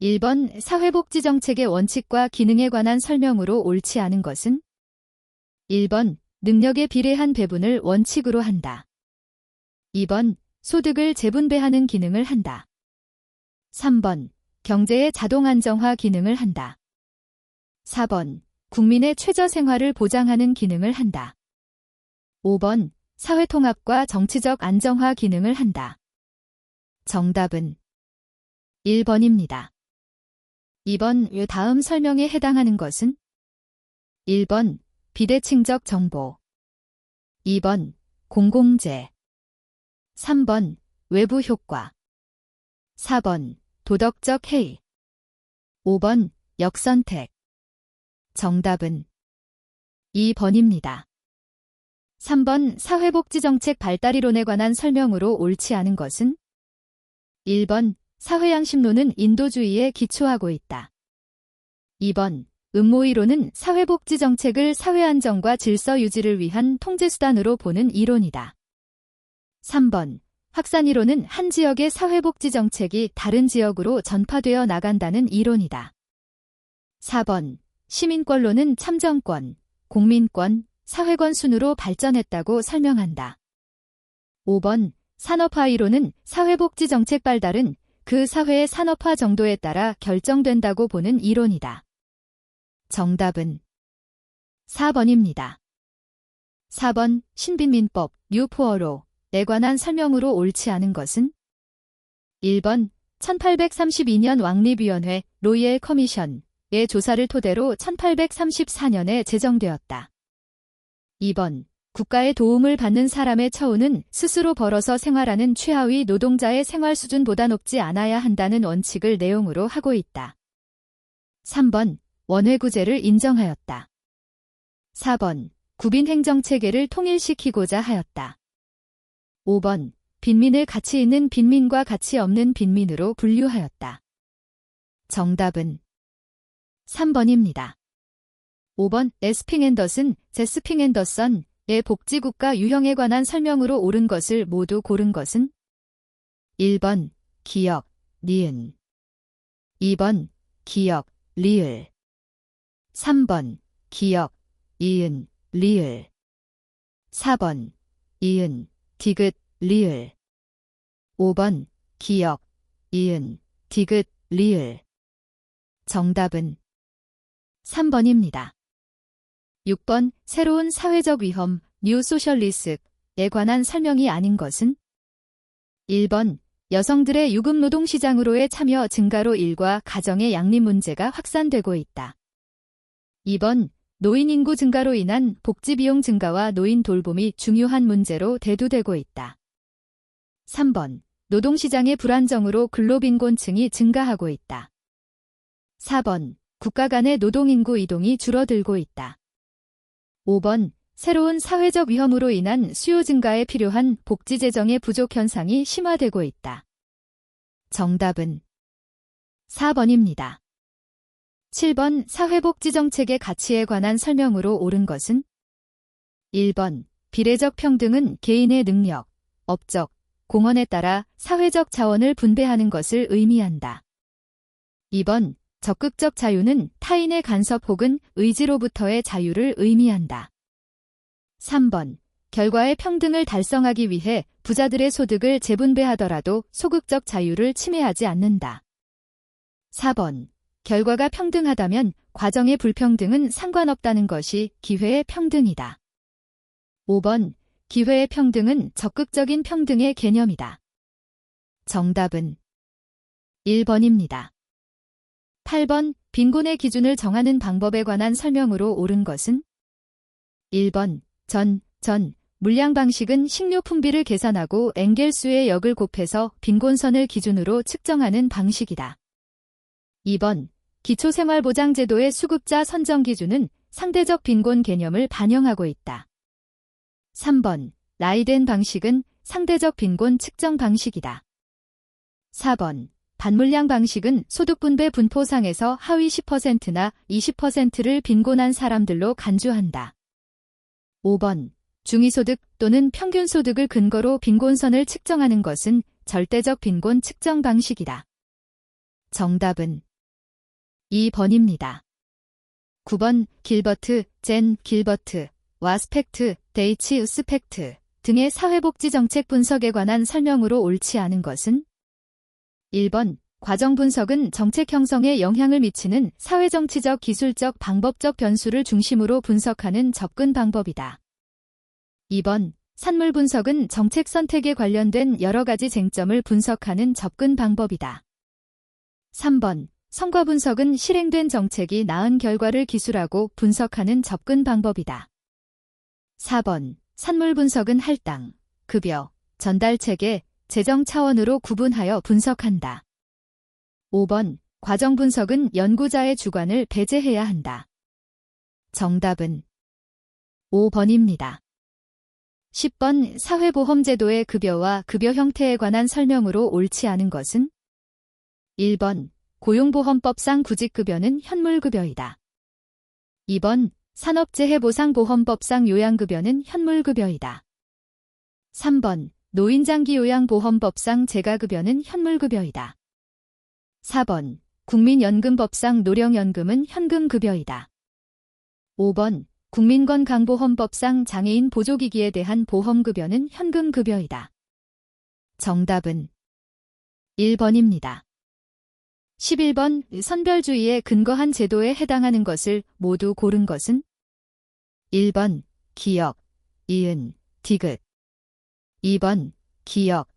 1번 사회복지정책의 원칙과 기능에 관한 설명으로 옳지 않은 것은? 1번 능력에 비례한 배분을 원칙으로 한다. 2번 소득을 재분배하는 기능을 한다. 3번 경제의 자동 안정화 기능을 한다. 4번 국민의 최저 생활을 보장하는 기능을 한다. 5번 사회통합과 정치적 안정화 기능을 한다. 정답은 1번입니다. 2번 다음 설명에 해당하는 것은? 1번 비대칭적 정보, 2번 공공재, 3번 외부 효과, 4번 도덕적 해이, 5번 역선택. 정답은 2번입니다. 3번 사회복지정책 발달이론에 관한 설명으로 옳지 않은 것은? 1번 사회양심론은 인도주의에 기초하고 있다. 2번 음모이론은 사회복지정책을 사회안정과 질서 유지를 위한 통제수단으로 보는 이론이다. 3번 확산이론은 한 지역의 사회복지정책이 다른 지역으로 전파되어 나간다는 이론이다. 4번 시민권론은 참정권, 공민권, 사회권 순으로 발전했다고 설명한다. 5번 산업화이론은 사회복지정책 발달은 그 사회의 산업화 정도에 따라 결정된다고 보는 이론이다. 정답은 4번입니다. 4번 신빈민법 뉴포어로에 관한 설명으로 옳지 않은 것은? 1번 1832년 왕립위원회 로이엘 커미션의 조사를 토대로 1834년에 제정되었다. 2번 국가의 도움을 받는 사람의 처우는 스스로 벌어서 생활하는 최하위 노동자의 생활 수준보다 높지 않아야 한다는 원칙을 내용으로 하고 있다. 3번 원회구제를 인정하였다. 4번 구빈행정체계를 통일시키고자 하였다. 5번 빈민을 가치 있는 빈민과 가치 없는 빈민으로 분류하였다. 정답은 3번입니다. 5번 에스핑 앤더슨, 제스핑 앤더슨의 복지국가 유형에 관한 설명으로 옳은 것을 모두 고른 것은? 1번 기역, 니은, 2번 기역, 리을, 3번 기역, 이은, 리을, 4번 이은, 디귿, 리을, 5번 기역, 이은, 디귿, 리을. 정답은 3번입니다. 6번 새로운 사회적 위험, 뉴 소셜리스크에 관한 설명이 아닌 것은? 1번 여성들의 유급노동시장으로의 참여 증가로 일과 가정의 양립 문제가 확산되고 있다. 2번 노인 인구 증가로 인한 복지비용 증가와 노인 돌봄이 중요한 문제로 대두되고 있다. 3번 노동시장의 불안정으로 근로빈곤층이 증가하고 있다. 4번 국가 간의 노동인구 이동이 줄어들고 있다. 5번 새로운 사회적 위험으로 인한 수요 증가에 필요한 복지 재정의 부족 현상이 심화되고 있다. 정답은 4번입니다. 7번 사회복지정책의 가치에 관한 설명으로 옳은 것은? 1번 비례적 평등은 개인의 능력, 업적, 공헌에 따라 사회적 자원을 분배하는 것을 의미한다. 2번 적극적 자유는 타인의 간섭 혹은 의지로부터의 자유를 의미한다. 3번 결과의 평등을 달성하기 위해 부자들의 소득을 재분배하더라도 소극적 자유를 침해하지 않는다. 4번 결과가 평등하다면 과정의 불평등은 상관없다는 것이 기회의 평등이다. 5번 기회의 평등은 적극적인 평등의 개념이다. 정답은 1번입니다. 8번 빈곤의 기준을 정하는 방법에 관한 설명으로 옳은 것은? 1번 전 물량 방식은 식료 품비를 계산하고 엥겔수의 역을 곱해서 빈곤선을 기준으로 측정하는 방식이다. 2번 기초생활보장제도의 수급자 선정 기준은 상대적 빈곤 개념을 반영하고 있다. 3번 라이덴 방식은 상대적 빈곤 측정 방식이다. 4번 반물량 방식은 소득분배 분포상에서 하위 10%나 20%를 빈곤한 사람들로 간주한다. 5번 중위소득 또는 평균소득을 근거로 빈곤선을 측정하는 것은 절대적 빈곤 측정 방식이다. 정답은 2번입니다. 9번 길버트, 젠 길버트와 스펙트, 데이치 스펙트 등의 사회복지정책 분석에 관한 설명으로 옳지 않은 것은 1번 과정 분석은 정책 형성에 영향을 미치는 사회정치적, 기술적, 방법적 변수를 중심으로 분석하는 접근 방법이다. 2번 산물 분석은 정책 선택에 관련된 여러 가지 쟁점을 분석하는 접근 방법이다. 3번 성과 분석은 실행된 정책이 낳은 결과를 기술하고 분석하는 접근 방법이다. 4번 산물 분석은 할당, 급여, 전달체계, 재정 차원으로 구분하여 분석한다. 5번 과정 분석은 연구자의 주관을 배제해야 한다. 정답은 5번입니다. 10번 사회보험제도의 급여와 급여 형태에 관한 설명으로 옳지 않은 것은 1번 고용보험법상 구직급여는 현물급여이다. 2번 산업재해보상보험법상 요양급여는 현물급여이다. 3번 노인장기요양보험법상 재가급여는 현물급여이다. 4번 국민연금법상 노령연금은 현금급여이다. 5번 국민건강보험법상 장애인 보조기기에 대한 보험급여는 현금급여이다. 정답은 1번입니다. 11번 선별주의에 근거한 제도에 해당하는 것을 모두 고른 것은 1번 기역, 이은, 디귿 2번 기역,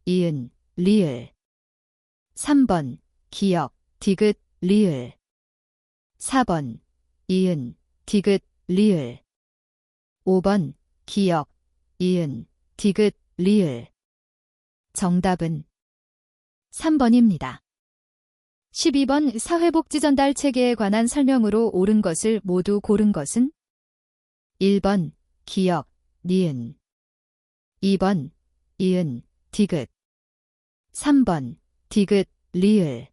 이은, 리을 3번 기역, 디귿, 리을 4번 이은, 디귿, 리을 5번 기역, 이은, 디귿, 리을 정답은 3번입니다. 12번 사회복지전달체계에 관한 설명으로 옳은 것을 모두 고른 것은 1번 기역, 니은 2번 이은, 디귿 3번 디귿, 리을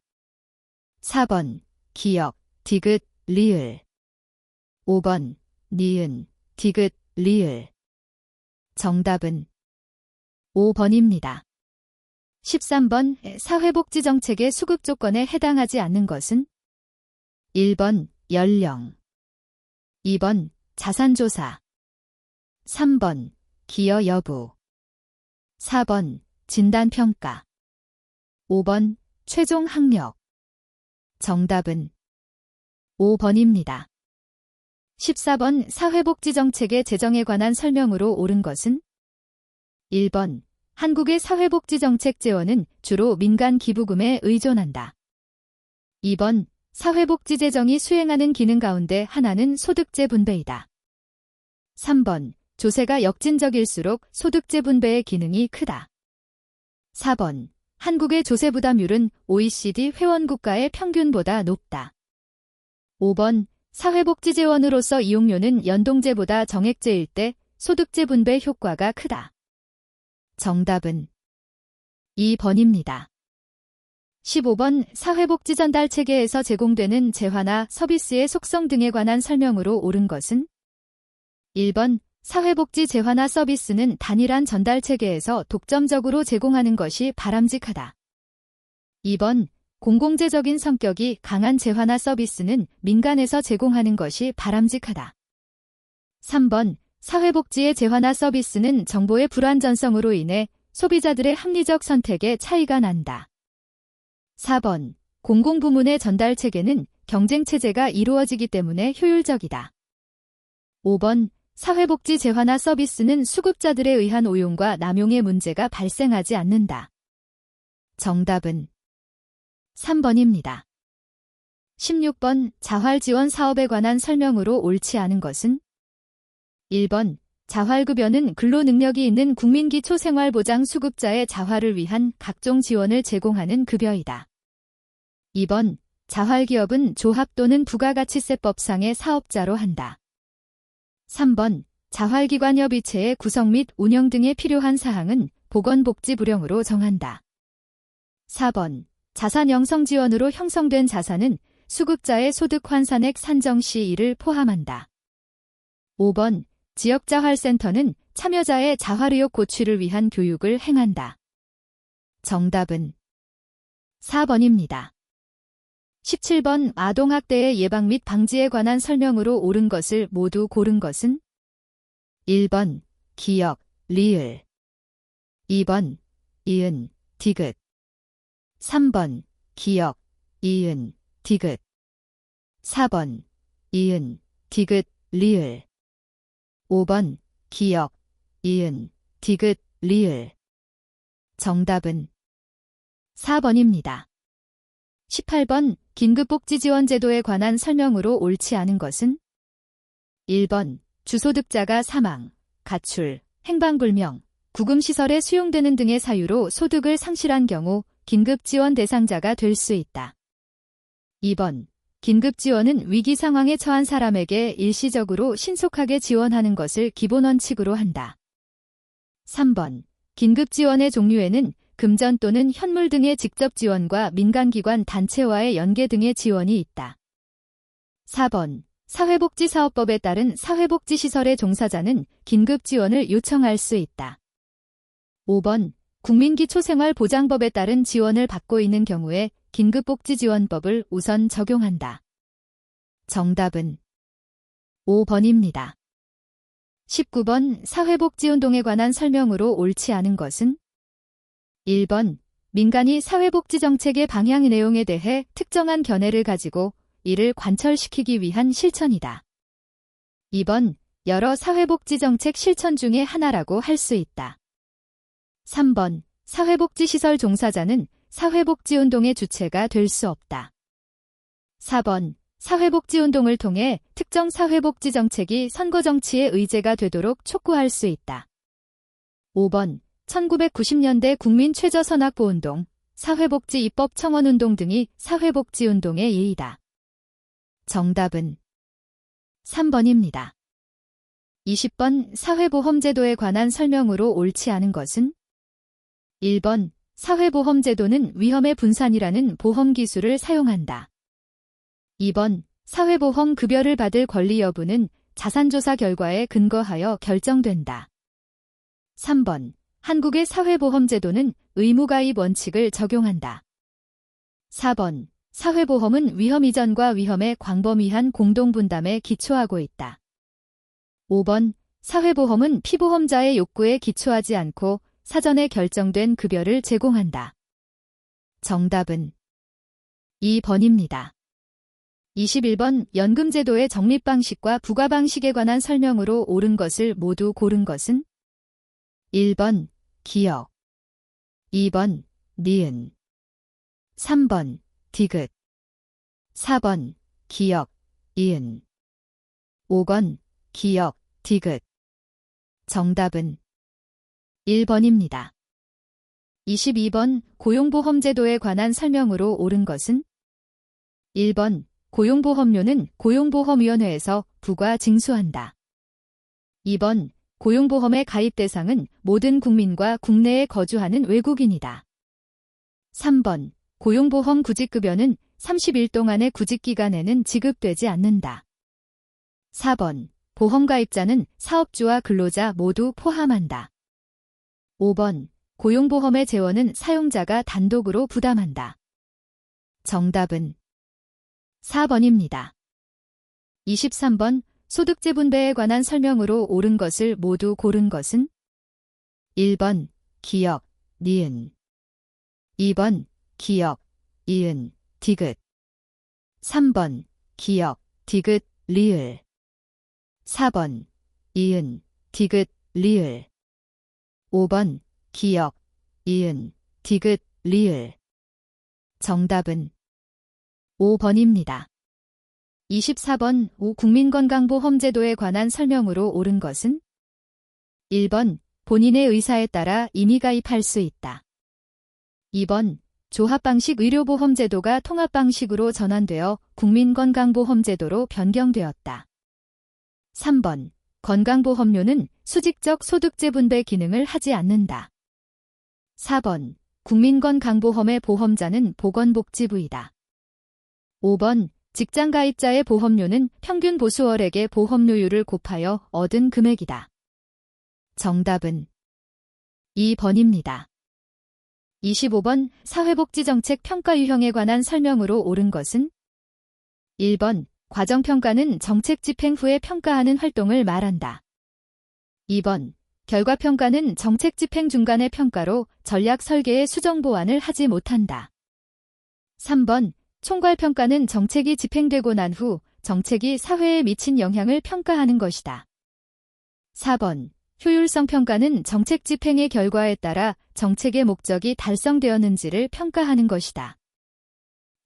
4번 기역, 디귿, 리을 5번 니은, 디귿, 리을 정답은 5번입니다. 13번 사회복지정책의 수급 조건에 해당하지 않는 것은 1번 연령 2번 자산조사 3번 기여 여부 4번 진단평가 5번 최종 학력 정답은 5번입니다. 14번 사회복지정책의 재정에 관한 설명으로 옳은 것은 1번 한국의 사회복지정책 재원은 주로 민간 기부금에 의존한다. 2번 사회복지재정이 수행하는 기능 가운데 하나는 소득재 분배이다. 3번 조세가 역진적일수록 소득재 분배의 기능이 크다. 4번 한국의 조세 부담률은 OECD 회원국가의 평균보다 높다. 5번 사회복지재원으로서 이용료는 연동제보다 정액제일 때 소득재 분배 효과가 크다. 정답은 2번입니다. 15번 사회복지전달체계에서 제공되는 재화나 서비스의 속성 등에 관한 설명으로 옳은 것은 1번 사회복지 재화나 서비스는 단일한 전달체계에서 독점적으로 제공하는 것이 바람직하다. 2번 공공재적인 성격이 강한 재화나 서비스는 민간에서 제공하는 것이 바람직하다. 3번 사회복지의 재화나 서비스는 정보의 불완전성으로 인해 소비자들의 합리적 선택에 차이가 난다. 4번 공공부문의 전달체계는 경쟁체제가 이루어지기 때문에 효율적이다. 5번 사회복지 재화나 서비스는 수급자들에 의한 오용과 남용의 문제가 발생하지 않는다. 정답은 3번입니다. 16번 자활지원 사업에 관한 설명으로 옳지 않은 것은 1번 자활급여는 근로능력이 있는 국민기초생활보장 수급자의 자활을 위한 각종 지원을 제공하는 급여이다. 2번 자활기업은 조합 또는 부가가치세법상의 사업자로 한다. 3번 자활기관협의체의 구성 및 운영 등에 필요한 사항은 보건복지부령으로 정한다. 4번 자산영성지원으로 형성된 자산은 수급자의 소득 환산액 산정 시 이를 포함한다. 5번 지역자활센터는 참여자의 자활의욕 고취를 위한 교육을 행한다. 정답은 4번입니다. 17번 아동학대의 예방 및 방지에 관한 설명으로 옳은 것을 모두 고른 것은 1번 기역, 리을 2번 이은, 디귿 3번 기역, 이은, 디귿 4번 이은, 디귿, 리을 5번 기역, 이은, 디귿, 리을 정답은 4번입니다. 18번 긴급복지지원제도에 관한 설명으로 옳지 않은 것은 1번 주소득자가 사망, 가출, 행방불명, 구금시설에 수용되는 등의 사유로 소득을 상실한 경우 긴급지원 대상자가 될 수 있다. 2번 긴급지원은 위기 상황에 처한 사람에게 일시적으로 신속하게 지원하는 것을 기본 원칙으로 한다. 3번 긴급지원의 종류에는 금전 또는 현물 등의 직접 지원과 민간기관 단체와의 연계 등의 지원이 있다. 4번 사회복지사업법에 따른 사회복지시설의 종사자는 긴급지원을 요청할 수 있다. 5번 국민기초생활보장법에 따른 지원을 받고 있는 경우에 긴급복지지원법을 우선 적용한다. 정답은 5번입니다. 19번 사회복지운동에 관한 설명으로 옳지 않은 것은 1번 민간이 사회복지정책의 방향 내용에 대해 특정한 견해를 가지고 이를 관철시키기 위한 실천이다. 2번 여러 사회복지정책 실천 중의 하나라고 할 수 있다. 3번 사회복지시설 종사자는 사회복지운동의 주체가 될 수 없다. 4번 사회복지운동을 통해 특정 사회복지정책이 선거정치의 의제가 되도록 촉구할 수 있다. 5번 1990년대 국민최저선악보운동, 사회복지 입법 청원운동 등이 사회복지운동의 예이다. 정답은 3번입니다. 20번 사회보험제도에 관한 설명으로 옳지 않은 것은 1번 사회보험제도는 위험의 분산이라는 보험기술을 사용한다. 2번 사회보험 급여를 받을 권리 여부는 자산조사 결과에 근거하여 결정된다. 3번 한국의 사회보험제도는 의무가입 원칙을 적용한다. 4번 사회보험은 위험 이전과 위험의 광범위한 공동분담에 기초하고 있다. 5번 사회보험은 피보험자의 욕구에 기초하지 않고 사전에 결정된 급여를 제공한다. 정답은 2번입니다. 21번 연금제도의 적립 방식과 부과 방식에 관한 설명으로 옳은 것을 모두 고른 것은 1번 기역 2번 니은 3번 디귿 4번 기역 이은 5번 기역 디귿 정답은 1번입니다. 22번 고용보험제도에 관한 설명으로 옳은 것은 1번 고용보험료는 고용보험위원회에서 부과 징수한다. 2번 고용보험의 가입 대상은 모든 국민과 국내에 거주하는 외국인이다. 3번 고용보험 구직급여는 30일 동안의 구직기간에는 지급되지 않는다. 4번 보험가입자는 사업주와 근로자 모두 포함한다. 5번 고용보험의 재원은 사용자가 단독으로 부담한다. 정답은 4번입니다. 23번 소득재 분배에 관한 설명으로 옳은 것을 모두 고른 것은 1번 기역, 니은 2번 기역, 이은, 디귿 3번 기역, 디귿, 리을 4번 이은, 디귿, 리을 5번 기역, 이은, 디귿, 리을 정답은 5번입니다. 24번 국민건강보험제도에 관한 설명으로 옳은 것은 1번 본인의 의사에 따라 임의 가입할 수 있다. 2번 조합방식 의료보험제도가 통합방식으로 전환되어 국민건강보험제도로 변경되었다. 3번 건강보험료는 수직적 소득재 분배 기능을 하지 않는다. 4번 국민건강보험의 보험자는 보건복지부이다. 5번 직장가입자의 보험료는 평균 보수월액의 보험료율을 곱하여 얻은 금액이다. 정답은 2번입니다. 25번 사회복지정책 평가 유형에 관한 설명으로 옳은 것은 1번 과정평가는 정책 집행 후에 평가하는 활동을 말한다. 2번 결과평가는 정책 집행 중간의 평가로 전략 설계의 수정 보완을 하지 못한다. 3번 총괄평가는 정책이 집행되고 난 후 정책이 사회에 미친 영향을 평가하는 것이다. 4번 효율성 평가는 정책 집행의 결과에 따라 정책의 목적이 달성되었는지를 평가하는 것이다.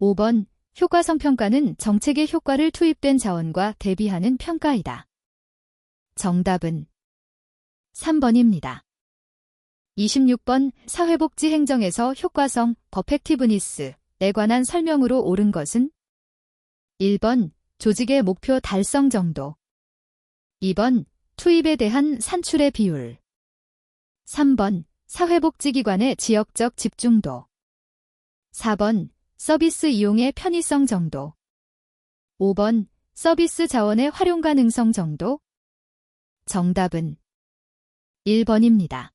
5번 효과성 평가는 정책의 효과를 투입된 자원과 대비하는 평가이다. 정답은 3번입니다. 26번 사회복지 행정에서 효과성, 퍼펙티브니스에 관한 설명으로 옳은 것은 1번 조직의 목표 달성 정도, 2번 투입에 대한 산출의 비율, 3번 사회복지기관의 지역적 집중도, 4번 서비스 이용의 편의성 정도, 5번 서비스 자원의 활용 가능성 정도. 정답은 1번입니다.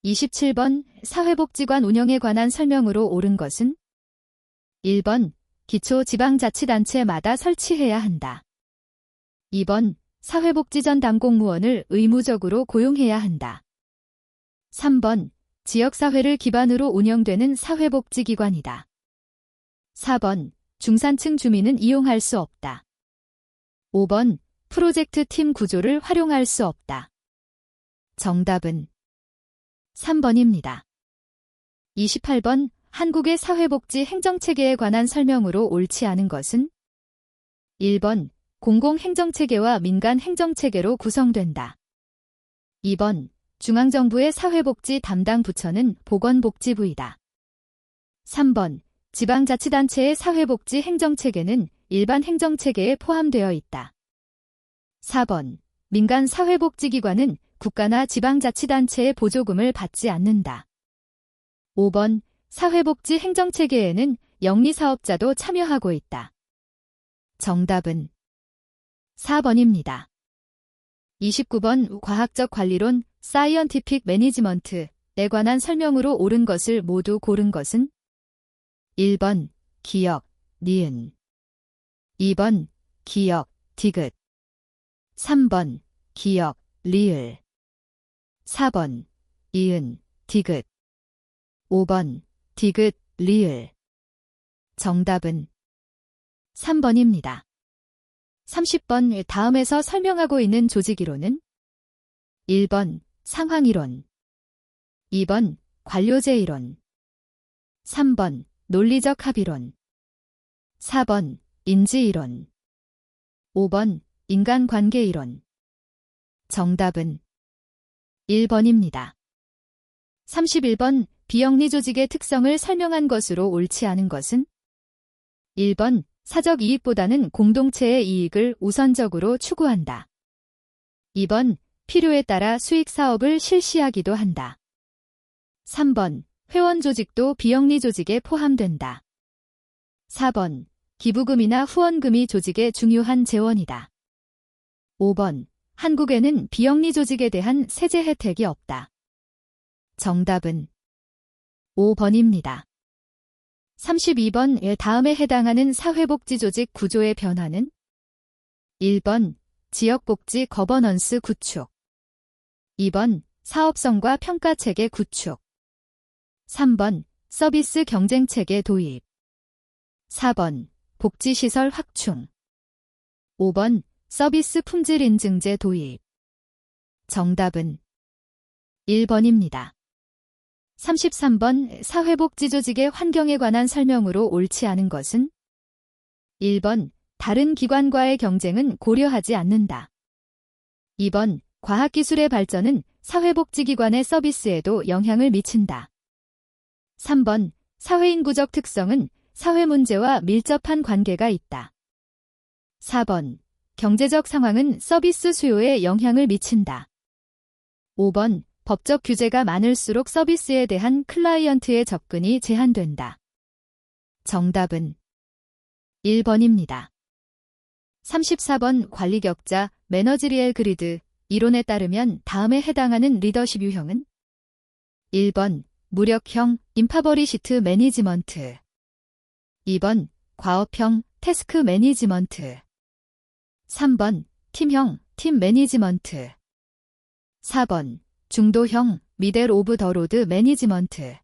27번 사회복지관 운영에 관한 설명으로 옳은 것은 1번 기초지방자치단체마다 설치해야 한다. 2번 사회복지전 담공무원을 의무적으로 고용해야 한다. 3번 지역사회를 기반으로 운영되는 사회복지기관이다. 4번 중산층 주민은 이용할 수 없다. 5번 프로젝트 팀 구조를 활용할 수 없다. 정답은 3번입니다. 28번 한국의 사회복지 행정체계에 관한 설명으로 옳지 않은 것은 1번 공공행정체계와 민간행정체계로 구성된다. 2번 중앙정부의 사회복지 담당 부처는 보건복지부이다. 3번 지방자치단체의 사회복지 행정체계는 일반 행정체계에 포함되어 있다. 4번 민간 사회복지기관은 국가나 지방자치단체의 보조금을 받지 않는다. 5번 사회복지 행정체계에는 영리사업자도 참여하고 있다. 정답은 4번입니다. 29번 과학적 관리론 사이언티픽 매니지먼트에 관한 설명으로 옳은 것을 모두 고른 것은 1번 기역, 니은, 2번 기역, 디귿, 3번 기역, 리을, 4번 이은, 디귿, 5번 디귿, 리을. 정답은 3번입니다. 30번 다음에서 설명하고 있는 조직이론은 1번 상황이론, 2번 관료제이론, 3번 논리적 합의론, 4번 인지이론, 5번 인간관계이론. 정답은 1번입니다. 31번 비영리 조직의 특성을 설명한 것으로 옳지 않은 것은 1번 사적 이익보다는 공동체의 이익을 우선적으로 추구한다. 2번 필요에 따라 수익 사업을 실시하기도 한다. 3번 회원 조직도 비영리 조직에 포함된다. 4번 기부금이나 후원금이 조직의 중요한 재원이다. 5번 한국에는 비영리 조직에 대한 세제 혜택이 없다. 정답은 5번입니다. 32번 다음에 해당하는 사회복지조직 구조의 변화는 1번 지역복지 거버넌스 구축, 2번 사업성과 평가체계 구축, 3번 서비스 경쟁체계 도입, 4번 복지시설 확충, 5번 서비스 품질 인증제 도입. 정답은 1번입니다. 33번 사회복지조직의 환경에 관한 설명으로 옳지 않은 것은 1번 다른 기관과의 경쟁은 고려하지 않는다. 2번 과학기술의 발전은 사회복지기관의 서비스에도 영향을 미친다. 3번 사회인구적 특성은 사회문제와 밀접한 관계가 있다. 4번 경제적 상황은 서비스 수요에 영향을 미친다. 5번 법적 규제가 많을수록 서비스에 대한 클라이언트의 접근이 제한된다. 정답은 1번입니다. 34번 관리 격자, 매너지리얼 그리드 이론에 따르면 다음에 해당하는 리더십 유형은 1번 무력형 인파버리시트 매니지먼트. 2번 과업형 태스크 매니지먼트. 3번 팀형 팀 매니지먼트. 4번 중도형 미들 오브 더 로드 매니지먼트.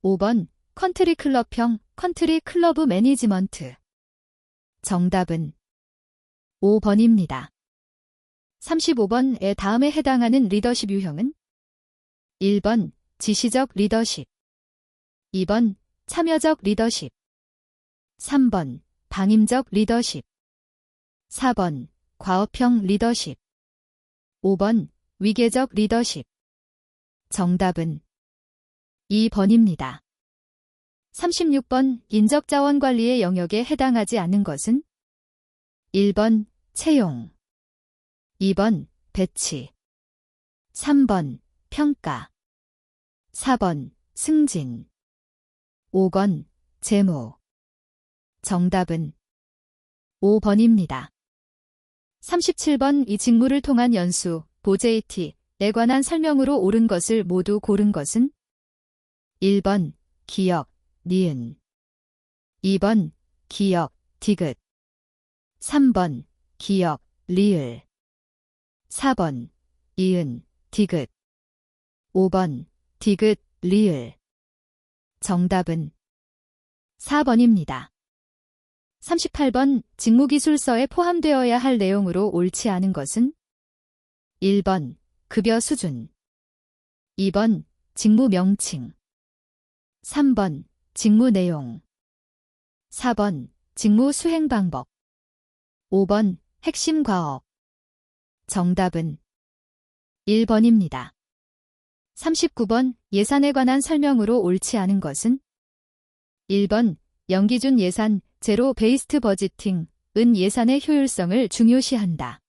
5번 컨트리 클럽형 컨트리 클러브 매니지먼트. 정답은 5번입니다. 35번의 다음에 해당하는 리더십 유형은 1번 지시적 리더십, 2번 참여적 리더십, 3번 방임적 리더십, 4번 과업형 리더십, 5번 위계적 리더십. 정답은 2번입니다. 36번 인적자원관리의 영역에 해당하지 않는 것은 1번 채용, 2번 배치, 3번 평가, 4번 승진, 5번 재무. 정답은 5번입니다. 37번 이 직무를 통한 연수, 보제이티에 관한 설명으로 옳은 것을 모두 고른 것은 1번 기역, 니은, 2번 기역, 디귿, 3번 기역, 리을, 4번 이은, 디귿, 5번 디귿, 리을. 정답은 4번입니다. 38번 직무기술서에 포함되어야 할 내용으로 옳지 않은 것은 1번 급여 수준, 2번 직무 명칭, 3번 직무 내용, 4번 직무 수행 방법, 5번 핵심 과업. 정답은 1번입니다. 39번 예산에 관한 설명으로 옳지 않은 것은 1번 연기준 예산, 제로 베이스드 버지팅은 예산의 효율성을 중요시한다.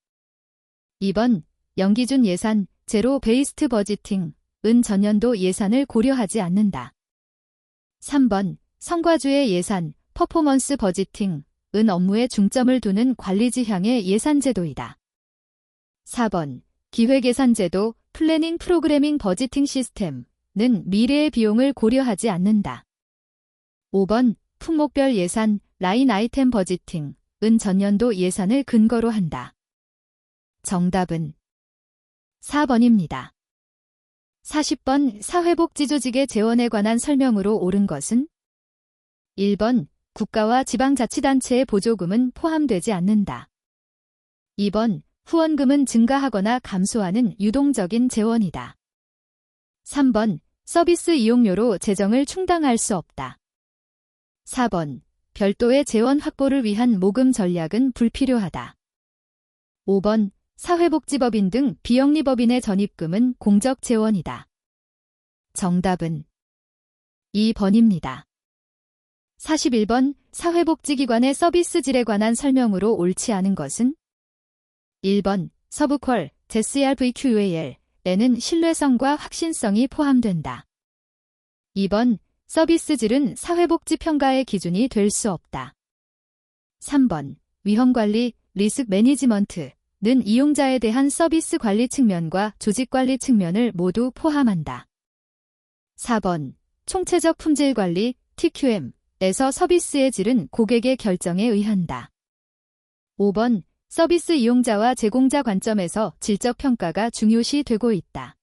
2번 연기준 예산, 제로 베이스드 버지팅은 전년도 예산을 고려하지 않는다. 3번 성과주의 예산, 퍼포먼스 버지팅은 업무에 중점을 두는 관리지향의 예산제도이다. 4번 기획예산제도, 플래닝 프로그래밍 버지팅 시스템은 미래의 비용을 고려하지 않는다. 5번 품목별 예산, 라인 아이템 버지팅은 전년도 예산을 근거로 한다. 정답은 4번입니다. 40번 사회복지조직의 재원에 관한 설명으로 옳은 것은 1번 국가와 지방자치단체의 보조금은 포함되지 않는다. 2번 후원금은 증가하거나 감소하는 유동적인 재원이다. 3번 서비스 이용료로 재정을 충당할 수 없다. 4번 별도의 재원 확보를 위한 모금 전략은 불필요하다. 5번 사회복지법인 등 비영리법인의 전입금은 공적 재원이다. 정답은 2번입니다. 41번 사회복지기관의 서비스 질에 관한 설명으로 옳지 않은 것은 1번 서브퀄, SRVQAL에는 신뢰성과 확신성이 포함된다. 2번 서비스 질은 사회복지 평가의 기준이 될 수 없다. 3번 위험관리, 리스크 매니지먼트는 이용자에 대한 서비스 관리 측면과 조직 관리 측면을 모두 포함한다. 4번 총체적 품질 관리, TQM에서 서비스의 질은 고객의 결정에 의한다. 5번 서비스 이용자와 제공자 관점에서 질적 평가가 중요시 되고 있다.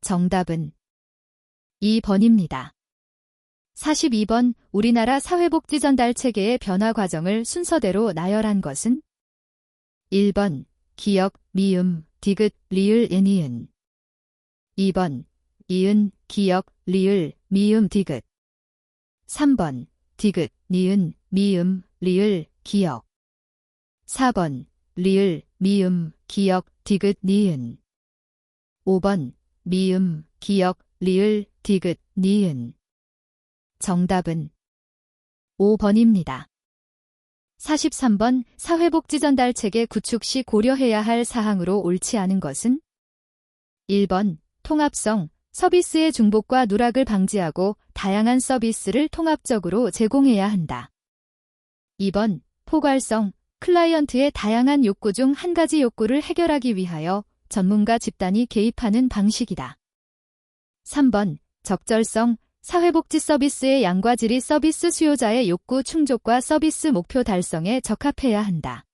정답은 2번입니다. 42번 우리나라 사회복지 전달 체계의 변화 과정을 순서대로 나열한 것은 1번 기역, 미음, 디귿, 리을, 애니은, 2번 이은, 기역, 리을, 미음, 디귿, 3번 디귿, 니은, 미음, 리을, 기역, 4번 리을, 미음, 기역, 디귿, 니은, 5번 미음, 기역, 리을, 디귿, 니은. 정답은 5번입니다. 43번 사회복지 전달 체계 구축 시 고려해야 할 사항으로 옳지 않은 것은 1번 통합성, 서비스의 중복과 누락을 방지하고 다양한 서비스를 통합적으로 제공해야 한다. 2번 포괄성, 클라이언트의 다양한 욕구 중 한 가지 욕구를 해결하기 위하여 전문가 집단이 개입하는 방식이다. 3번 적절성, 사회복지 서비스의 양과 질이 서비스 수요자의 욕구 충족과 서비스 목표 달성에 적합해야 한다.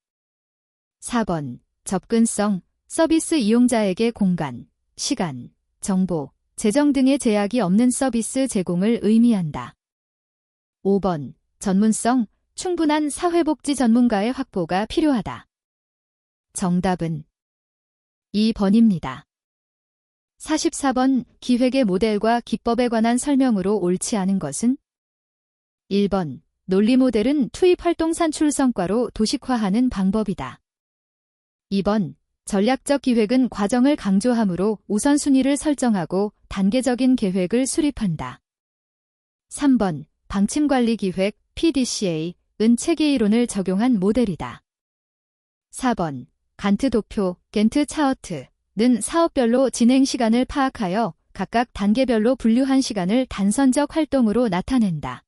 4번, 접근성, 서비스 이용자에게 공간, 시간, 정보, 재정 등의 제약이 없는 서비스 제공을 의미한다. 5번, 전문성, 충분한 사회복지 전문가의 확보가 필요하다. 정답은 2번입니다. 44번, 기획의 모델과 기법에 관한 설명으로 옳지 않은 것은? 1번, 논리 모델은 투입 활동 산출 성과로 도식화하는 방법이다. 2번, 전략적 기획은 과정을 강조하므로 우선순위를 설정하고 단계적인 계획을 수립한다. 3번, 방침관리기획, PDCA,은 체계이론을 적용한 모델이다. 4번, 간트 도표, 겐트 차어트는 사업별로 진행 시간을 파악하여 각각 단계별로 분류한 시간을 단선적 활동으로 나타낸다.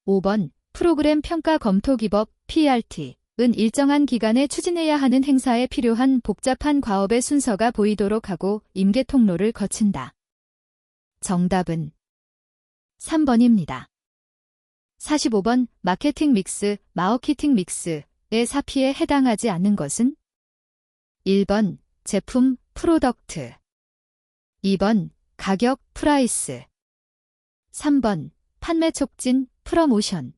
5번, 프로그램 평가 검토 기법, PRT, 은 일정한 기간에 추진해야 하는 행사에 필요한 복잡한 과업의 순서가 보이도록 하고 임계 통로를 거친다. 정답은 3번입니다. 45번, 마케팅 믹스, 마어키팅 믹스의 사피에 해당하지 않는 것은? 1번, 제품, 프로덕트. 2번, 가격, 프라이스. 3번, 판매 촉진, 프러모션.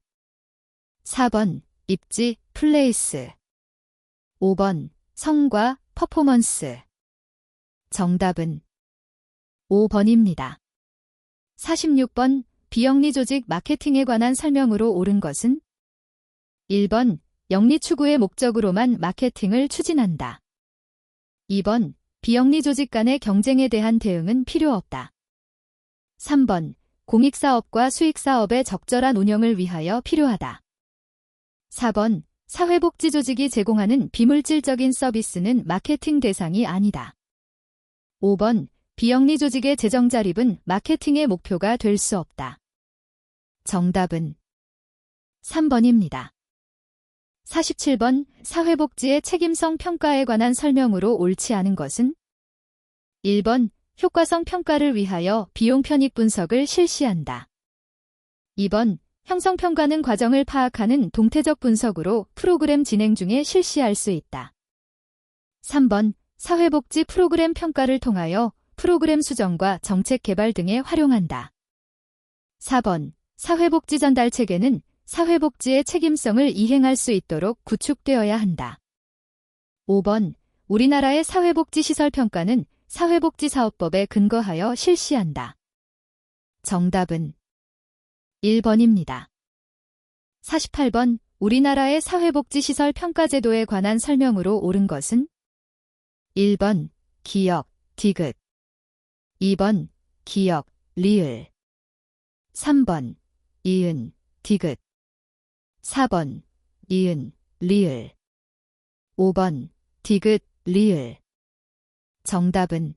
4번, 입지, 플레이스. 5번, 성과, 퍼포먼스. 정답은 5번입니다. 46번, 비영리 조직 마케팅에 관한 설명으로 옳은 것은? 1번, 영리 추구의 목적으로만 마케팅을 추진한다. 2번, 비영리 조직 간의 경쟁에 대한 대응은 필요 없다. 3번, 공익사업과 수익사업의 적절한 운영을 위하여 필요하다. 4번, 사회복지 조직이 제공하는 비물질적인 서비스는 마케팅 대상이 아니다. 5번, 비영리 조직의 재정 자립은 마케팅의 목표가 될 수 없다. 정답은 3번입니다. 47번, 사회복지의 책임성 평가에 관한 설명으로 옳지 않은 것은? 1번, 효과성 평가를 위하여 비용 편익 분석을 실시한다. 2번, 형성평가는 과정을 파악하는 동태적 분석으로 프로그램 진행 중에 실시할 수 있다. 3번, 사회복지 프로그램 평가를 통하여 프로그램 수정과 정책 개발 등에 활용한다. 4번, 사회복지 전달 체계는 사회복지의 책임성을 이행할 수 있도록 구축되어야 한다. 5번, 우리나라의 사회복지 시설 평가는 사회복지사업법에 근거하여 실시한다. 정답은 1번입니다. 48번, 우리나라의 사회복지시설 평가제도에 관한 설명으로 옳은 것은? 1번, 기역, 디귿. 2번, 기역, 리을. 3번, 이은, 디귿. 4번, 이은, 리을. 5번, 디귿, 리을. 정답은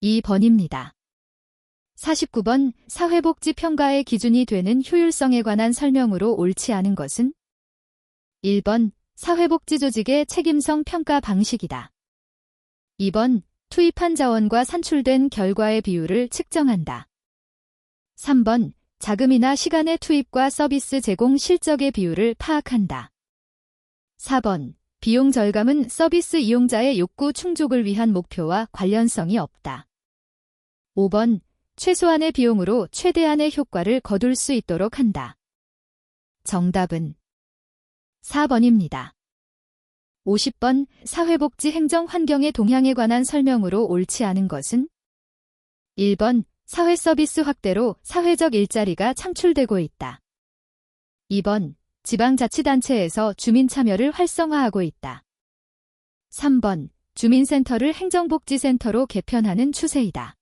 2번입니다. 49번, 사회복지 평가의 기준이 되는 효율성에 관한 설명으로 옳지 않은 것은? 1번, 사회복지 조직의 책임성 평가 방식이다. 2번, 투입한 자원과 산출된 결과의 비율을 측정한다. 3번, 자금이나 시간의 투입과 서비스 제공 실적의 비율을 파악한다. 4번, 비용 절감은 서비스 이용자의 욕구 충족을 위한 목표와 관련성이 없다. 5번, 최소한의 비용으로 최대한의 효과를 거둘 수 있도록 한다. 정답은 4번입니다. 50번, 사회복지 행정 환경의 동향에 관한 설명으로 옳지 않은 것은? 1번, 사회 서비스 확대로 사회적 일자리가 창출되고 있다. 2번, 지방자치단체에서 주민 참여를 활성화하고 있다. 3번, 주민센터를 행정복지센터로 개편하는 추세이다.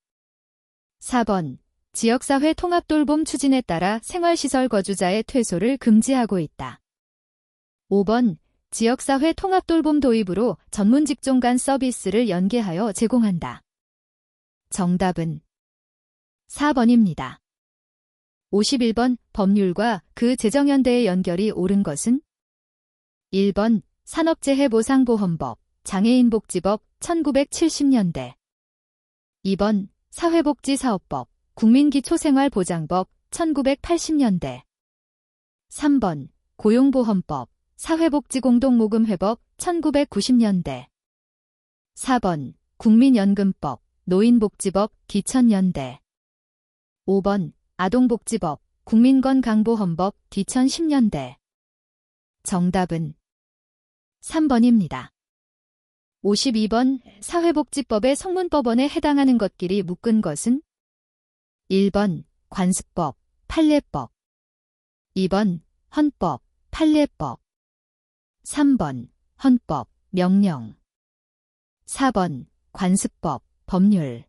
4번, 지역사회 통합돌봄 추진에 따라 생활시설 거주자의 퇴소를 금지하고 있다. 5번, 지역사회 통합돌봄 도입으로 전문직종 간 서비스를 연계하여 제공한다. 정답은 4번입니다. 51번, 법률과 그 재정연대의 연결이 옳은 것은? 1번, 산업재해보상보험법, 장애인복지법, 1970년대. 2번, 사회복지사업법, 국민기초생활보장법 1980년대 3번 고용보험법, 사회복지공동모금회법 1990년대 4번 국민연금법, 노인복지법 2000년대 5번 아동복지법, 국민건강보험법 2010년대 정답은 3번입니다. 52번 사회복지법의 성문법원에 해당하는 것끼리 묶은 것은 1번 관습법, 판례법 2번 헌법, 판례법 3번 헌법, 명령 4번 관습법, 법률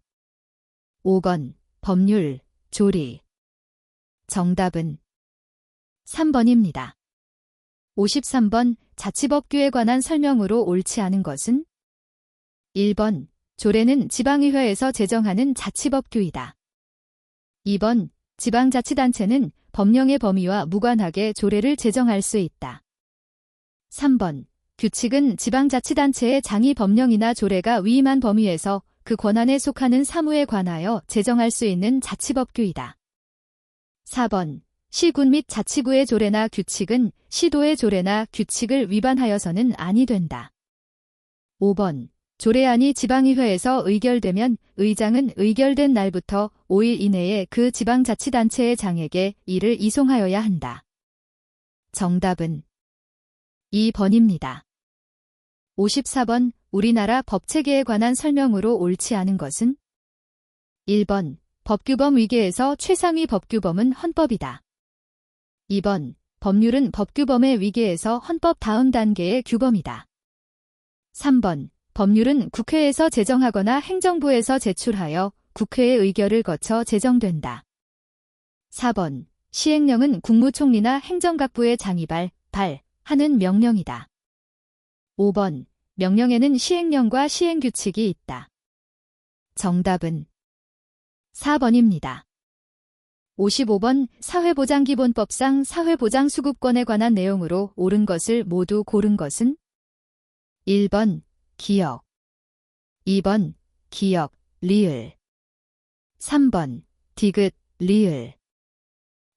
5번 법률, 조리 정답은 3번입니다. 53번 자치법규에 관한 설명으로 옳지 않은 것은 1번 조례는 지방의회에서 제정하는 자치법규이다. 2번 지방자치단체는 법령의 범위와 무관하게 조례를 제정할 수 있다. 3번 규칙은 지방자치단체의 장이 법령이나 조례가 위임한 범위에서 그 권한에 속하는 사무에 관하여 제정할 수 있는 자치법규이다. 4번 시군 및 자치구의 조례나 규칙은 시도의 조례나 규칙을 위반하여서는 아니 된다. 5번 조례안이 지방의회에서 의결되면 의장은 의결된 날부터 5일 이내에 그 지방자치단체의 장에게 이를 이송하여야 한다. 정답은 2번입니다. 54번 우리나라 법체계에 관한 설명으로 옳지 않은 것은 1번 법규범 위계에서 최상위 법규범은 헌법이다. 2번 법률은 법규범의 위계에서 헌법 다음 단계의 규범이다. 3번 법률은 국회에서 제정하거나 행정부에서 제출하여 국회의 의결을 거쳐 제정된다. 4번 시행령은 국무총리나 행정각부의 장이 발하는 명령이다. 5번 명령에는 시행령과 시행규칙이 있다. 정답은 4번입니다. 55번 사회보장기본법상 사회보장수급권에 관한 내용으로 옳은 것을 모두 고른 것은 1번 기역 2번 기역, 리을 3번 디귿, 리을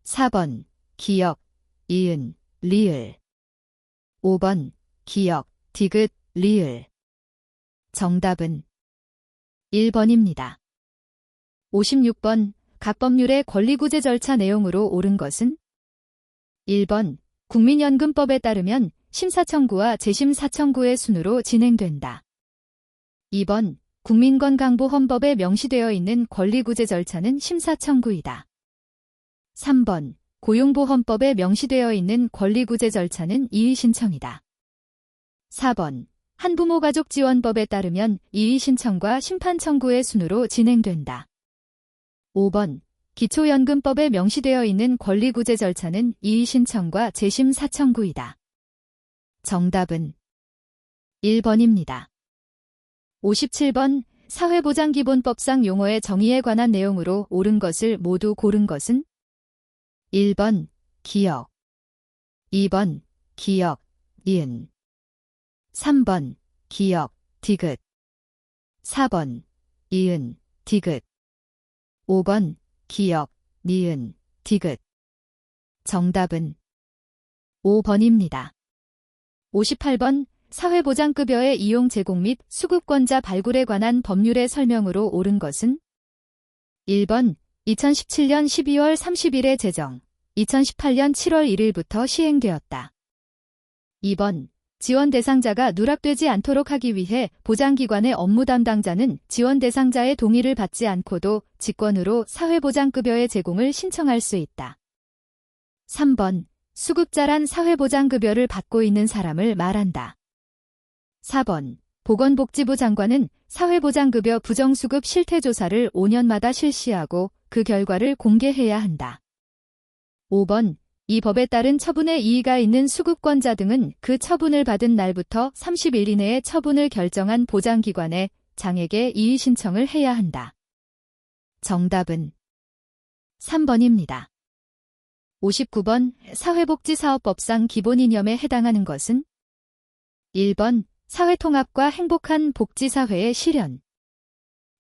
4번 기역, 이은, 리을 5번 기역, 디귿, 리을 정답은 1번입니다. 56번 각 법률의 권리구제 절차 내용으로 옳은 것은 1번 국민연금법에 따르면 심사청구와 재심사청구의 순으로 진행된다. 2번 국민건강보험법에 명시되어 있는 권리구제 절차는 심사청구이다. 3번 고용보험법에 명시되어 있는 권리구제 절차는 이의신청이다. 4번 한부모가족지원법에 따르면 이의신청과 심판청구의 순으로 진행된다. 5번 기초연금법에 명시되어 있는 권리구제 절차는 이의신청과 재심사청구이다. 정답은 1번입니다. 57번 사회보장기본법상 용어의 정의에 관한 내용으로 옳은 것을 모두 고른 것은 1번 기역 2번 기역, 이은 3번 기역, 디귿 4번 이은, 디귿 5번 기역, 니은, 디귿 정답은 5번입니다. 58번 사회보장급여의 이용 제공 및 수급권자 발굴에 관한 법률의 설명으로 옳은 것은 1번 2017년 12월 30일에 제정, 2018년 7월 1일부터 시행되었다. 2번 지원 대상자가 누락되지 않도록 하기 위해 보장기관의 업무 담당자는 지원 대상자의 동의를 받지 않고도 직권으로 사회보장급여의 제공을 신청할 수 있다. 3번 수급자란 사회보장급여를 받고 있는 사람을 말한다. 4번 보건복지부 장관은 사회보장급여 부정수급 실태조사를 5년마다 실시하고 그 결과를 공개해야 한다. 5번 이 법에 따른 처분에 이의가 있는 수급권자 등은 그 처분을 받은 날부터 30일 이내에 처분을 결정한 보장기관에 장에게 이의 신청을 해야 한다. 정답은 3번입니다. 59번 사회복지사업법상 기본이념에 해당하는 것은 1번 사회통합과 행복한 복지사회의 실현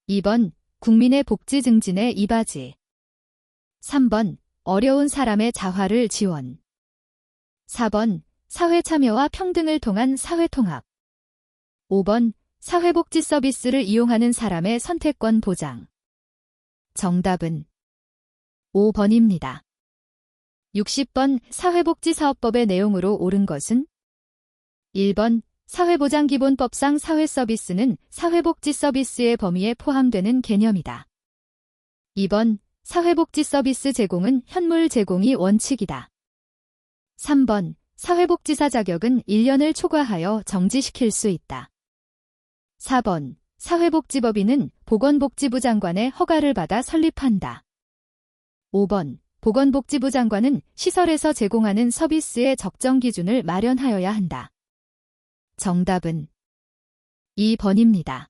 2번 국민의 복지 증진의 이바지 3번 어려운 사람의 자활을 지원. 4번 사회 참여와 평등을 통한 사회통합. 5번 사회복지 서비스를 이용하는 사람의 선택권 보장. 정답은 5번입니다. 60번 사회복지사업법의 내용으로 옳은 것은? 1번 사회보장기본법상 사회서비스는 사회복지 서비스의 범위에 포함되는 개념이다. 2번 사회복지 서비스 제공은 현물 제공이 원칙이다. 3번 사회복지사 자격은 1년을 초과하여 정지시킬 수 있다. 4번 사회복지법인은 보건복지부 장관의 허가를 받아 설립한다. 5번 보건복지부 장관은 시설에서 제공하는 서비스의 적정 기준을 마련하여야 한다. 정답은 2번입니다.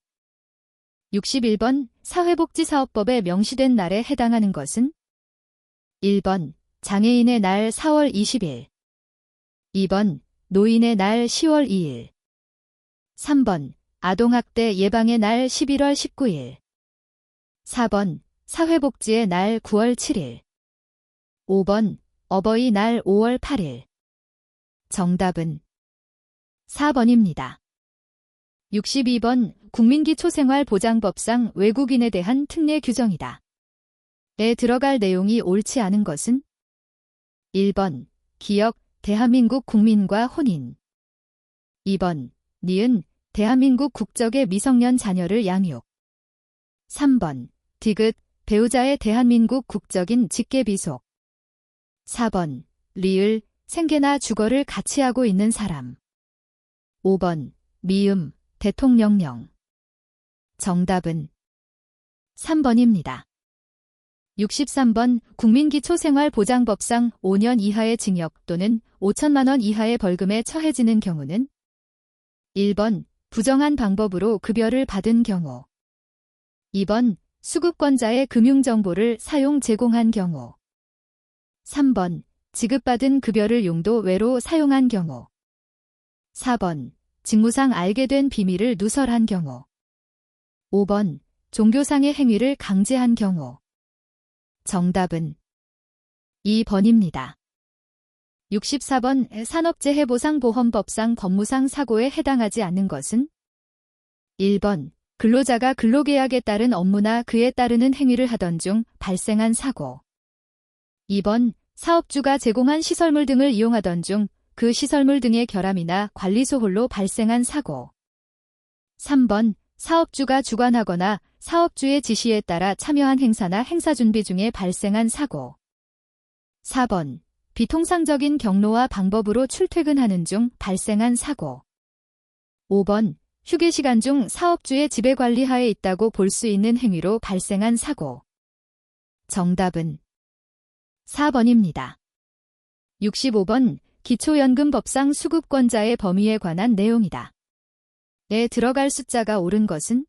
61번 사회복지사업법에 명시된 날에 해당하는 것은? 1번 장애인의 날 4월 20일. 2번 노인의 날 10월 2일. 3번 아동학대 예방의 날 11월 19일. 4번 사회복지의 날 9월 7일. 5번 어버이날 5월 8일. 정답은 4번입니다. 62번 국민기초생활보장법상 외국인에 대한 특례 규정이다. 에 들어갈 내용이 옳지 않은 것은? 1번 기역 대한민국 국민과 혼인. 2번 니은 대한민국 국적의 미성년 자녀를 양육. 3번 디귿 배우자의 대한민국 국적인 직계비속. 4번 리을 생계나 주거를 같이 하고 있는 사람. 5번 미음 대통령령. 정답은 3번입니다. 63번 국민기초생활보장법상 5년 이하의 징역 또는 5천만 원 이하의 벌금에 처해지는 경우는? 1번 부정한 방법으로 급여를 받은 경우. 2번 수급권자의 금융정보를 사용 제공한 경우. 3번 지급받은 급여를 용도 외로 사용한 경우. 4번 직무상 알게 된 비밀을 누설한 경우. 5번 종교상의 행위를 강제한 경우. 정답은 2번입니다. 64번 산업재해보상보험법상 법무상 사고에 해당하지 않는 것은? 1번 근로자가 근로계약에 따른 업무나 그에 따르는 행위를 하던 중 발생한 사고. 2번 사업주가 제공한 시설물 등을 이용하던 중 그 시설물 등의 결함이나 관리소홀로 발생한 사고. 3번 사업주가 주관하거나 사업주의 지시에 따라 참여한 행사나 행사 준비 중에 발생한 사고. 4번 비통상적인 경로와 방법으로 출퇴근하는 중 발생한 사고. 5번 휴게 시간 중 사업주의 지배관리하에 있다고 볼 수 있는 행위로 발생한 사고. 정답은 4번입니다. 65번 기초연금법상 수급권자의 범위에 관한 내용이다. 에 들어갈 숫자가 옳은 것은?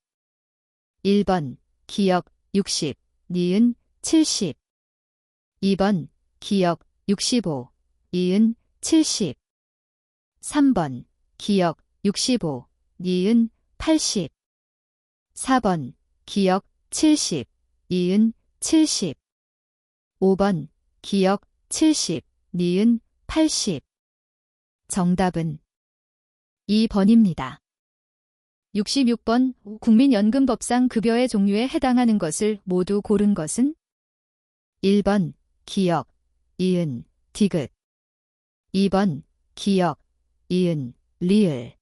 1번 기역 60, 니은 70. 2번 기역 65, 니은 70. 3번 기역 65, 니은 80. 4번 기역 70, 니은 70. 5번 기역 70, 니은 80. 정답은 2번입니다. 66번 국민연금법상 급여의 종류에 해당하는 것을 모두 고른 것은? 1번 기역, 이은, 디귿. 2번 기역, 이은, 리을.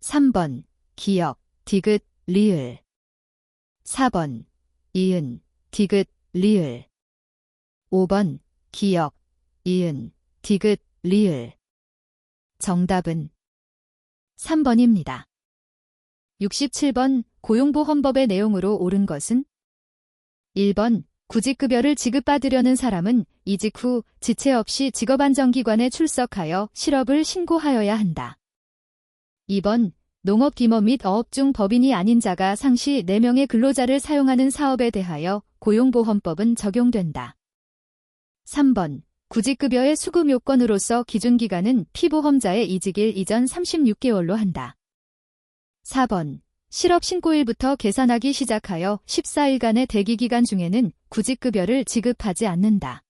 3번 기역, 디귿, 리을. 4번 이은, 디귿, 리을. 5번 기역, 이은, 디귿, 리을. 정답은 3번입니다. 67번 고용보험법의 내용으로 옳은 것은? 1번 구직급여를 지급받으려는 사람은 이직 후 지체 없이 직업안정기관에 출석하여 실업을 신고하여야 한다. 2번 농업기업 및 어업 중 법인이 아닌 자가 상시 4명의 근로자를 사용하는 사업에 대하여 고용보험법은 적용된다. 3번 구직급여의 수급 요건으로서 기준기간은 피보험자의 이직일 이전 36개월로 한다. 4번 실업 신고일부터 계산하기 시작하여 14일간의 대기기간 중에는 구직급여를 지급하지 않는다.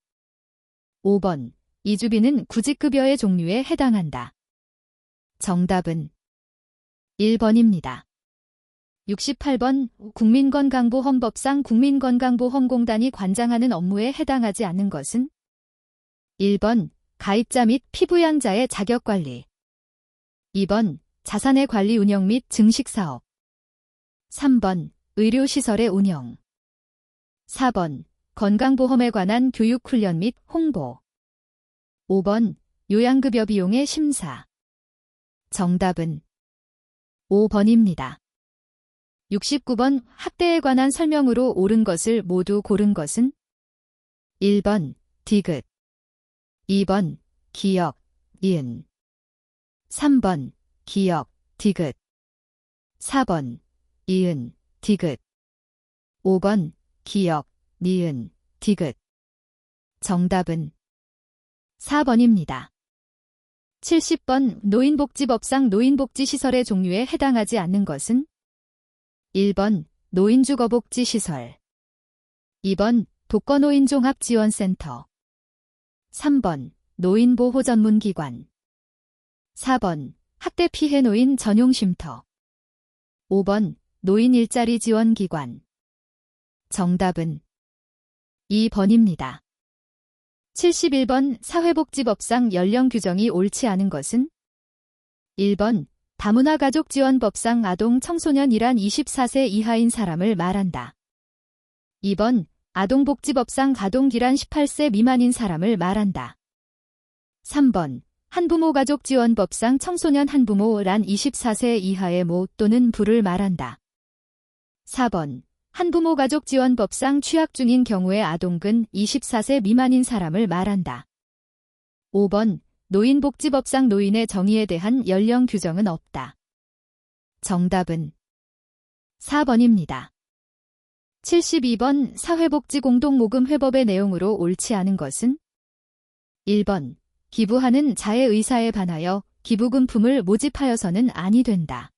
5번. 이주비는 구직급여의 종류에 해당한다. 정답은 1번입니다. 68번. 국민건강보험법상 국민건강보험공단이 관장하는 업무에 해당하지 않는 것은? 1번. 가입자 및 피부양자의 자격관리. 2번. 자산의 관리 운영 및 증식사업. 3번. 의료시설의 운영. 4번. 건강보험에 관한 교육훈련 및 홍보. 5번. 요양급여 비용의 심사. 정답은 5번입니다. 69번. 학대에 관한 설명으로 옳은 것을 모두 고른 것은? 1번. 디귿. 2번. 기역, 니은. 3번. 기역, 디귿. 4번. 이은, 디귿. 5번. 기역, 니은, 디귿. 정답은 4번입니다. 70번. 노인복지법상 노인복지시설의 종류에 해당하지 않는 것은? 1번. 노인주거복지시설. 2번. 독거노인종합지원센터. 3번. 노인보호전문기관. 4번. 학대피해 노인 전용쉼터. 5번. 노인 일자리 지원기관. 정답은 2번입니다. 71번. 사회복지법상 연령 규정이 옳지 않은 것은? 1번. 다문화가족지원법상 아동 청소년 24세 이하인 사람을 말한다. 2번. 아동복지법상 가동기란 18세 미만인 사람을 말한다. 3번. 한부모가족지원법상 청소년 한부모란 24세 이하의 모 또는 부를 말한다. 4번. 한부모가족지원법상 취약 중인 경우의 아동근 24세 미만인 사람을 말한다. 5번. 노인복지법상 노인의 정의에 대한 연령 규정은 없다. 정답은 4번입니다. 72번. 사회복지공동모금회법의 내용으로 옳지 않은 것은? 1번. 기부하는 자의 의사에 반하여 기부금품을 모집하여서는 아니 된다.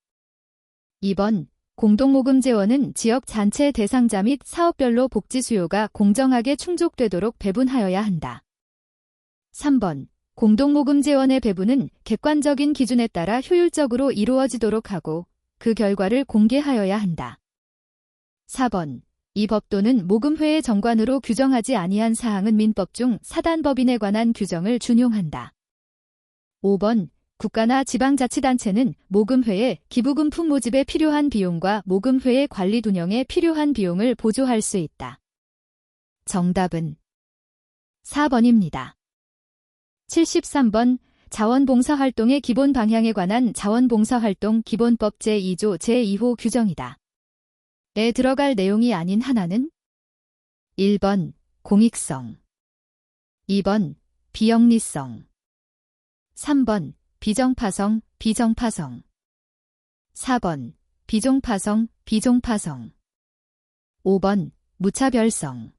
2번. 공동모금재원은 지역자치 대상자 및 사업별로 복지 수요가 공정하게 충족되도록 배분하여야 한다. 3번. 공동모금재원의 배분은 객관적인 기준에 따라 효율적으로 이루어지도록 하고 그 결과를 공개하여야 한다. 4번. 이 법도는 모금회의 정관으로 규정하지 아니한 사항은 민법 중 사단법인에 관한 규정을 준용한다. 5번. 국가나 지방자치단체는 모금회의 기부금품 모집에 필요한 비용과 모금회의 관리 운영에 필요한 비용을 보조할 수 있다. 정답은 4번입니다. 73번. 자원봉사활동의 기본 방향에 관한 자원봉사활동 기본법 제2조 제2호 규정이다. 에 들어갈 내용이 아닌 하나는? 1번. 공익성. 2번. 비영리성. 3번. 비정파성, 비정파성. 4번. 비종파성, 비종파성. 5번. 무차별성.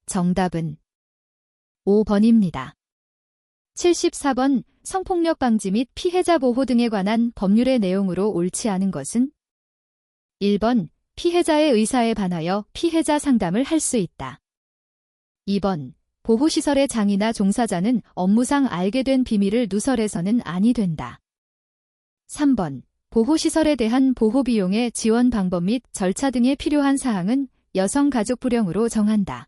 정답은 5번입니다. 74번. 성폭력 방지 및 피해자 보호 등에 관한 법률의 내용으로 옳지 않은 것은? 1번. 피해자의 의사에 반하여 피해자 상담을 할 수 있다. 2번. 보호시설의 장이나 종사자는 업무상 알게 된 비밀을 누설해서는 아니 된다. 3번. 보호시설에 대한 보호비용의 지원 방법 및 절차 등에 필요한 사항은 여성가족부령으로 정한다.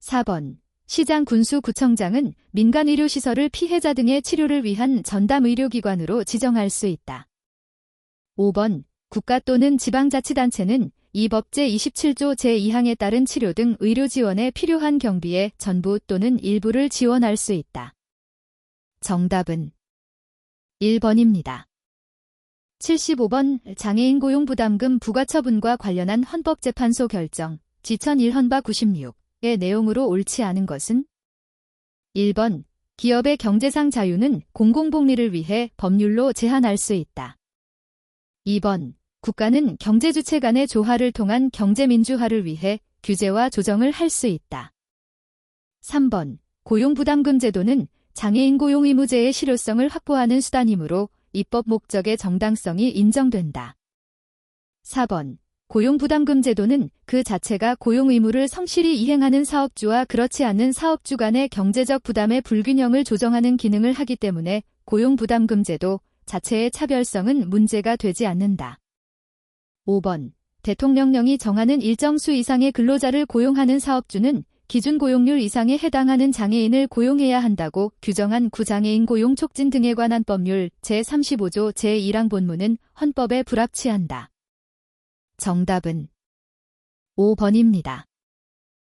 4번. 시장 군수구청장은 민간의료시설을 피해자 등의 치료를 위한 전담의료기관으로 지정할 수 있다. 5번. 국가 또는 지방자치단체는 이 법 제27조 제2항에 따른 치료 등 의료 지원에 필요한 경비의 전부 또는 일부를 지원할 수 있다. 정답은 1번입니다. 75번. 장애인 고용부담금 부과처분과 관련한 헌법재판소 결정 지1001 헌바 96의 내용으로 옳지 않은 것은? 1번. 기업의 경제상 자유는 공공복리를 위해 법률로 제한할 수 있다. 2번. 국가는 경제주체 간의 조화를 통한 경제민주화를 위해 규제와 조정을 할 수 있다. 3번. 고용부담금 제도는 장애인 고용의무제의 실효성을 확보하는 수단이므로 입법 목적의 정당성이 인정된다. 4번. 고용부담금 제도는 그 자체가 고용 의무를 성실히 이행하는 사업주와 그렇지 않는 사업주 간의 경제적 부담의 불균형을 조정하는 기능을 하기 때문에 고용부담금 제도 자체의 차별성은 문제가 되지 않는다. 5번. 대통령령이 정하는 일정 수 이상의 근로자를 고용하는 사업주는 기준 고용률 이상에 해당하는 장애인을 고용해야 한다고 규정한 구장애인 고용 촉진 등에 관한 법률 제35조 제1항 본문은 헌법에 불합치한다. 정답은 5번입니다.